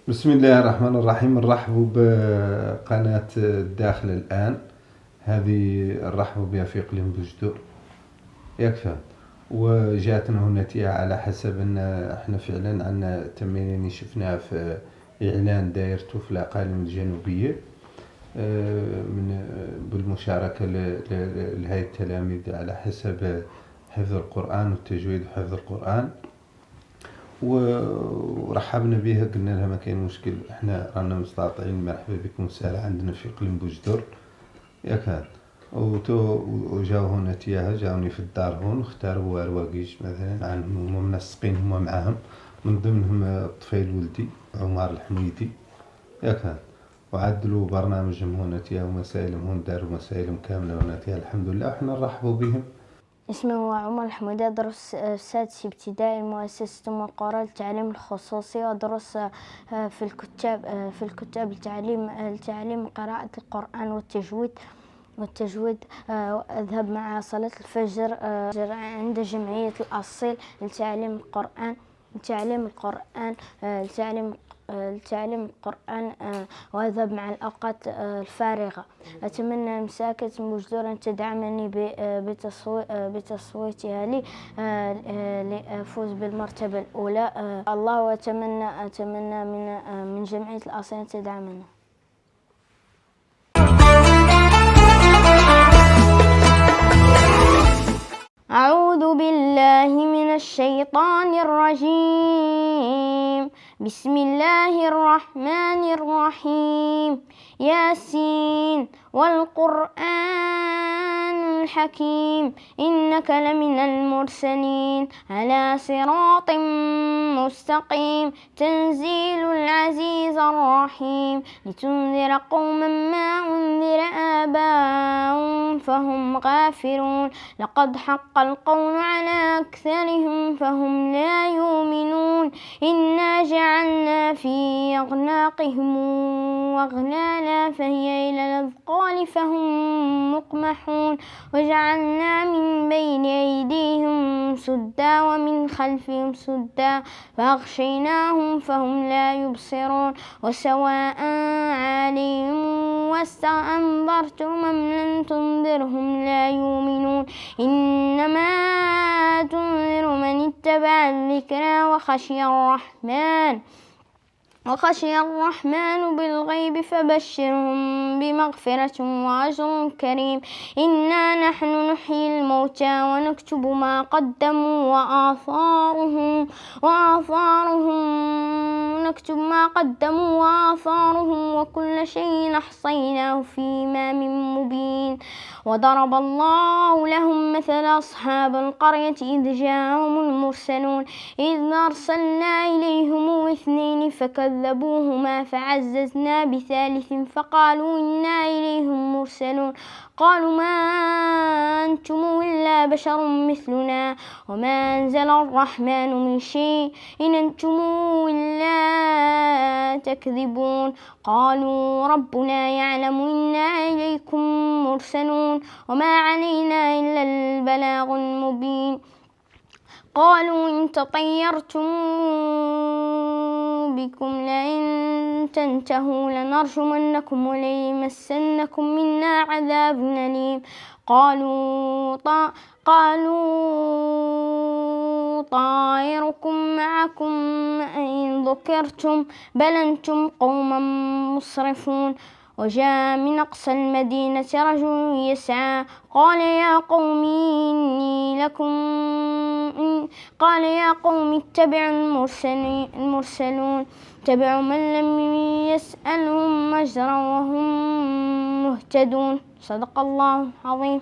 بسم الله الرحمن الرحيم. نرحب بقناة الداخل الآن. هذه نرحب بها في إقليم بوجدور يكفى، وجاتنا هنا على حسب أن احنا فعلا عندنا تمرين شفناه في إعلان دايرته في الأقاليم الجنوبية من بالمشاركة لهذه التلاميذ على حسب حفظ القرآن والتجويد وحفظ القرآن، ورحبنا بها. قلنا لها ما كاين مشكل، احنا رانا مستطيعين، مرحبا بكم، سهله عندنا في اقليم بوجدور ياك. وجاو هنا جاوني في الدار هون، اختاروا رواقيش مثلا عنهم، هما منسقين هما معاهم، من ضمنهم الطفيل ولدي عمر الحميدي ياك. وعدلوا برنامجهم هنا ومسائلهم هون، داروا مسائلهم كامله هنا الحمد لله، وحنا نرحبوا بهم. اسمي هو عمر الحميدي، أدرس سادس ابتدائي مؤسسة أم القرى للتعليم الخصوصي، وأدرس في الكتاب التعليم قراءة القرآن والتجويد. أذهب مع صلاة الفجر عند جمعية الأصيل لتعليم القرآن، وأذهب مع الأوقات الفارغة. أتمنى مساكة بوجدور أن تدعمني بتصويتها لي لأفوز بالمرتبة الأولى. الله، وأتمنى من جمعية الأصيل أن تدعمني. أعوذ بالله من الشيطان الرجيم. بسم الله الرحمن الرحيم. ياسين والقرآن الحكيم، إنك لمن المرسلين على صراط مستقيم. تنزيل العزيز الرحيم، لتنذر قوما ما أنذر آباؤهم فهم غافلون. لقد حق القول على أكثرهم فهم لا يؤمنون. إنا جعلنا في أعناقهم أغلالا فهي إلى الأذقان فهم مقمحون. وجعلنا من بين أيديهم سدا ومن خلفهم سدا فأغشيناهم فهم لا يبصرون. وسواء عليهم واستنذرتم أم لم تنذرهم لا يؤمنون. إنما تنذر من اتبع الذكر وخشي الرحمن بالغيب، فبشرهم بمغفرة وأجر كريم. إنا نحن نحيي الموتى ونكتب ما قدموا وآثارهم وكل شيء أحصيناه في إمام مبين. وضرب الله لهم مثل أصحاب القرية إذ جاءهم المرسلون، إذ أرسلنا إليهم 2 فكذبوهما فعززنا بثالث فقالوا إنا إليهم مرسلون. قالوا ما أنتم إلا بشر مثلنا وما أنزل الرحمن من شيء إن أنتم إلا تكذبون. قالوا ربنا يعلم إنا إليكم مرسلون وما علينا إلا البلاغ المبين. قالوا إن تطيرتم بكم لئن تنتهوا لنرجمنكم وليمسنكم منا عذاب أليم. قالوا طائركم معكم إن ذكرتم بل أنتم قوما مسرفون. وجاء من أقصى المدينة رجل يسعى قال يا قوم اتبعوا المرسلون. اتبعوا من لم يسألهم أجرا وهم مهتدون. صدق الله العظيم.